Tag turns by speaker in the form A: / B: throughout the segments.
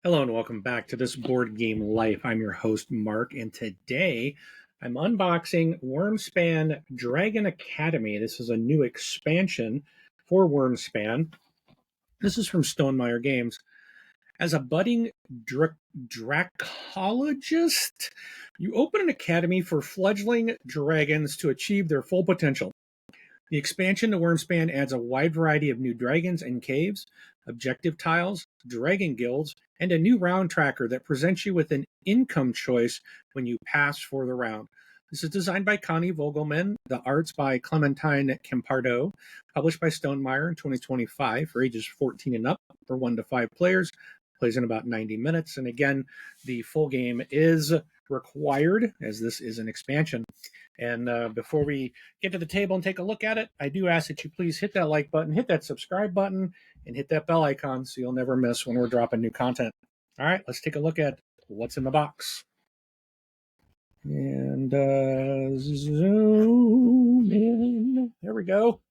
A: Hello and welcome back to this board game life. I'm your host Mark, and today I'm unboxing Wyrmspan Dragon Academy. This is a new expansion for Wyrmspan. This is from Stonemaier Games. As a budding dracologist, you open an academy for fledgling dragons to achieve their full potential. The expansion to Wyrmspan adds a wide variety of new dragons and caves, objective tiles, dragon guilds, and a new round tracker that presents you with an income choice when you pass for the round. This is designed by Connie Vogelman, the arts by Clementine Campardo, published by Stonemaier in 2025 for ages 14 and up for 1 to 5 players. Plays in about 90 minutes. And again, the full game is required as this is an expansion. And before we get to the table and take a look at it, I do ask that you please hit that like button, hit that subscribe button, and hit that bell icon so you'll never miss when we're dropping new content. All right, let's take a look at what's in the box. And zoom in. There we go.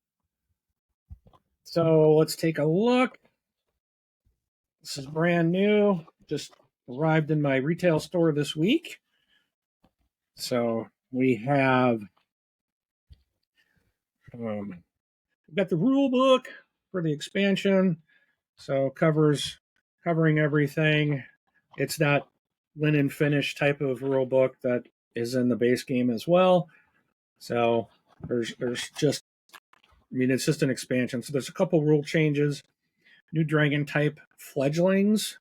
A: So let's take a look. This is brand new. Just arrived in my retail store this week. So we have we've got the rule book for the expansion. So covering everything. It's that linen finish type of rule book that is in the base game as well. So there's just, it's just an expansion. So there's a couple rule changes. New dragon type fledglings.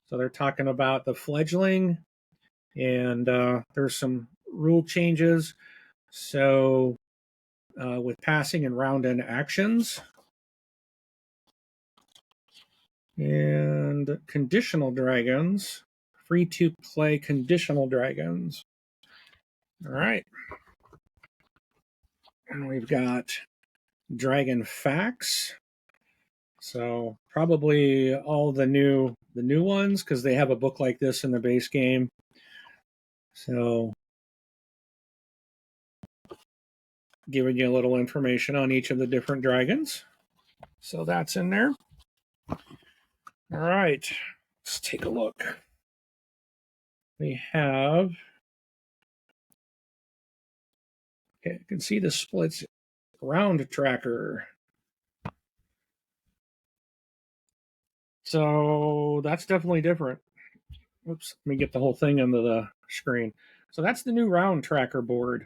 A: So they're talking about the fledgling, and there's some rule changes. So with passing and round end actions, and conditional dragons, free to play conditional dragons. All right. And we've got dragon facts. So probably all the new ones, because they have a book like this in the base game. So giving you a little information on each of the different dragons. So that's in there. All right, let's take a look. We have, okay, you can see the splits round tracker. So that's definitely different. Oops, let me get the whole thing into the screen. So that's the new round tracker board.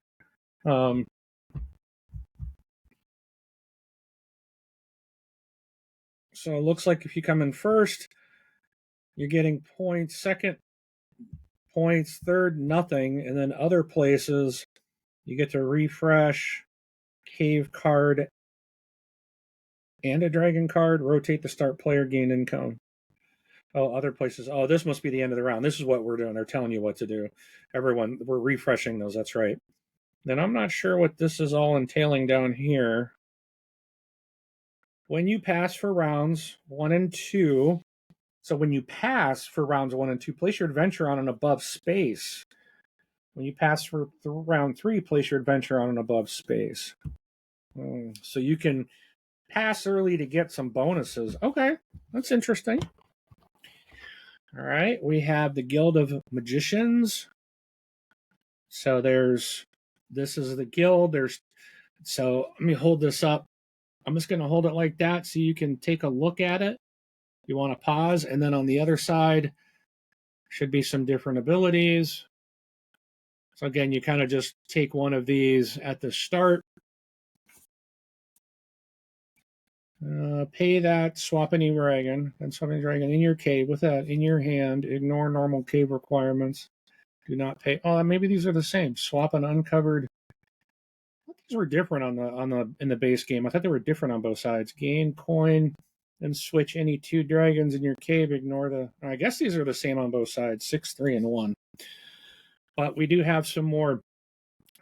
A: So it looks like if you come in first, you're getting points, second, points, third, nothing, and then other places you get to refresh, cave card, and a dragon card, rotate the start player, gain income. Oh, other places. Oh, this must be the end of the round. This is what we're doing. They're telling you what to do. Everyone, we're refreshing those. That's right. Then I'm not sure what this is all entailing down here. When you pass for rounds 1 and 2, so when you pass for rounds 1 and 2, place your adventure on an above space. When you pass for round 3, place your adventure on an above space. So you can pass early to get some bonuses. Okay, that's interesting. All right, we have the Guild of Magicians. So this is the guild. So let me hold this up. I'm just going to hold it like that so you can take a look at it. You want to pause, and then on the other side should be some different abilities. So again, you kind of just take one of these at the start. Pay that, swap any dragon, and swap any dragon in your cave with that in your hand. Ignore normal cave requirements. Do not pay. Oh, maybe these are the same. Swap an uncovered. These were different in the base game. I thought they were different on both sides. Gain coin, then switch any 2 dragons in your cave. Ignore the. I guess these are the same on both sides. 6, 3, and 1. But we do have some more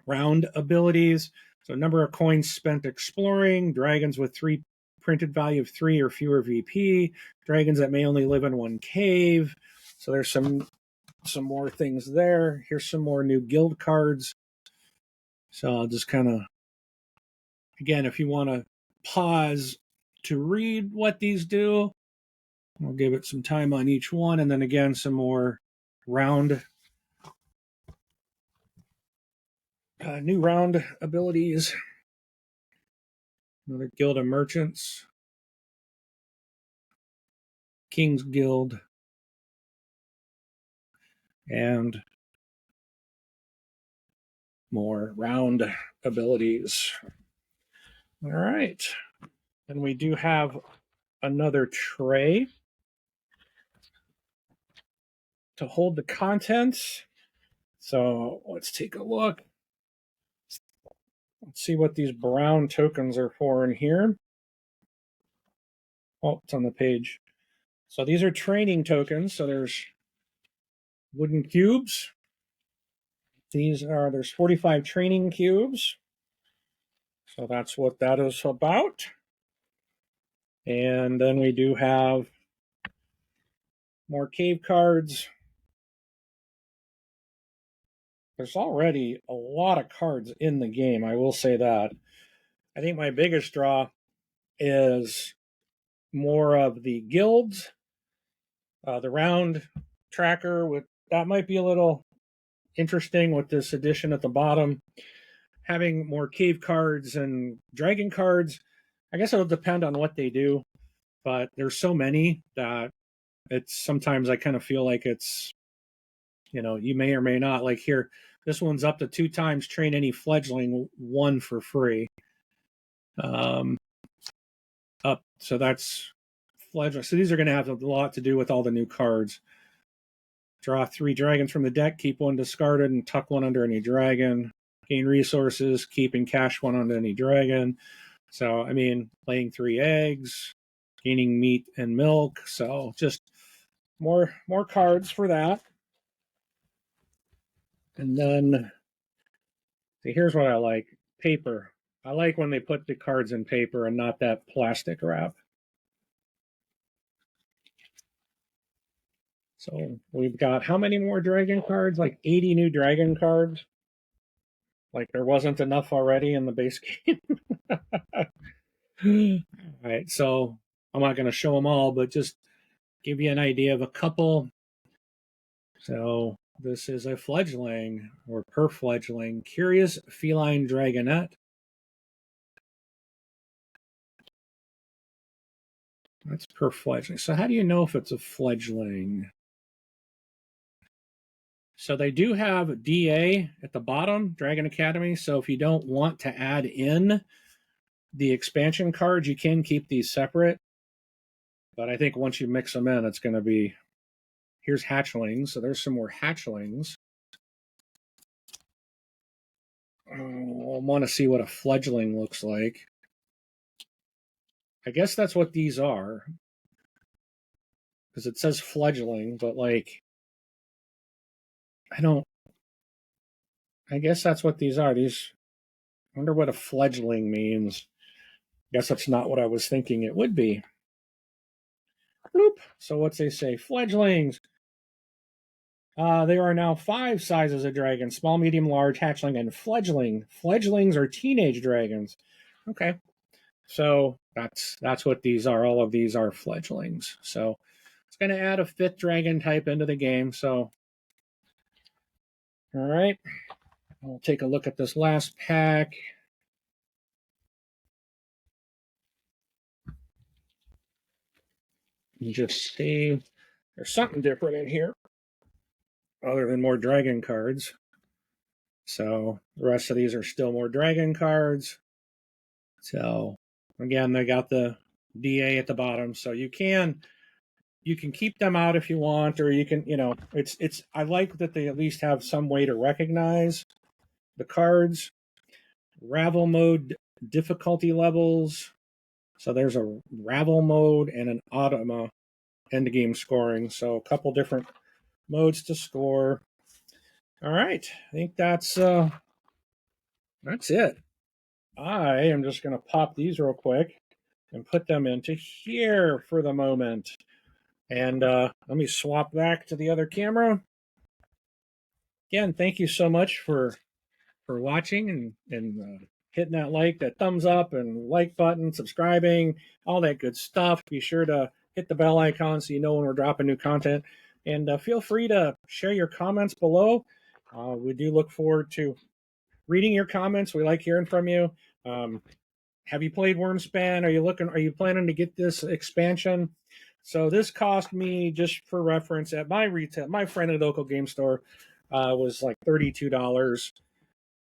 A: round abilities. So number of coins spent exploring. Dragons with 3 printed value of 3 or fewer VP. Dragons that may only live in 1 cave. So there's some more things there. Here's some more new guild cards. So I'll just kind of, again, if you want to pause to read what these do, We'll give it some time on each one, and then again some more round, new round abilities. Another Guild of Merchants, King's Guild, and more round abilities. All right. And we do have another tray to hold the contents. So let's take a look. Let's see what these brown tokens are for in here. Oh, it's on the page. So these are training tokens. So there's wooden cubes. There's 45 training cubes. So that's what that is about. And then we do have more cave cards. There's already a lot of cards in the game, I will say that. I think my biggest draw is more of the guilds, the round tracker. That might be a little interesting with this addition at the bottom. Having more cave cards and dragon cards, I guess it'll depend on what they do, but there's so many that it's sometimes I kind of feel like it's, you may or may not. Like here, this one's up to 2 times train any fledgling, 1 for free. Up, so that's fledgling. So these are going to have a lot to do with all the new cards. Draw 3 dragons from the deck, keep 1 discarded, and tuck 1 under any dragon. Gain resources, keep and cash 1 onto any dragon. So, I mean, laying 3 eggs, gaining meat and milk. So just more cards for that. And then, see, here's what I like. Paper. I like when they put the cards in paper and not that plastic wrap. So we've got how many more dragon cards? Like 80 new dragon cards. Like there wasn't enough already in the base game. All right, so I'm not going to show them all, but just give you an idea of a couple. So this is a fledgling or per fledgling, Curious Feline Dragonette. That's per fledgling. So how do you know if it's a fledgling? So they do have DA at the bottom, Dragon Academy. So if you don't want to add in the expansion cards, you can keep these separate. But I think once you mix them in, it's going to be, here's hatchlings. So there's some more hatchlings. I want to see what a fledgling looks like. I guess that's what these are. Because it says fledgling, but like, I guess that's what these are. I wonder what a fledgling means. I guess that's not what I was thinking it would be. Bloop. So what's they say? Fledglings. There are now 5 sizes of dragons: small, medium, large, hatchling, and fledgling. Fledglings are teenage dragons. Okay. So that's what these are. All of these are fledglings. So it's going to add a 5th dragon type into the game. So, all right. We'll take a look at this last pack. And just see, there's something different in here other than more dragon cards. So the rest of these are still more dragon cards. So again, they got the DA at the bottom. So you can keep them out if you want, or you can, it's I like that they at least have some way to recognize the cards. Ravel mode difficulty levels. So there's a Ravel mode and an Automa end game scoring. So a couple different modes to score. All right, I think that's it. I am just going to pop these real quick and put them into here for the moment. And let me swap back to the other camera. Again, thank you so much for watching and hitting that thumbs up and like button, subscribing, all that good stuff. Be sure to hit the bell icon so you know when we're dropping new content. And feel free to share your comments below. We do look forward to reading your comments. We like hearing from you. Have you played Wyrmspan? Are you planning to get this expansion? So this cost me, just for reference, at my friendly local game store, was like $32.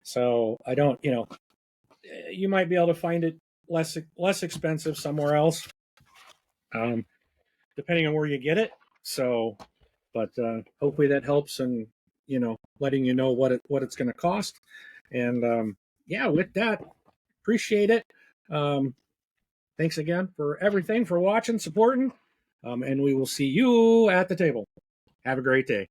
A: So I don't, you might be able to find it less expensive somewhere else, depending on where you get it. So, but hopefully that helps, and letting you know what it's going to cost. And yeah, with that, appreciate it. Thanks again for everything, for watching, supporting, and we will see you at the table. Have a great day.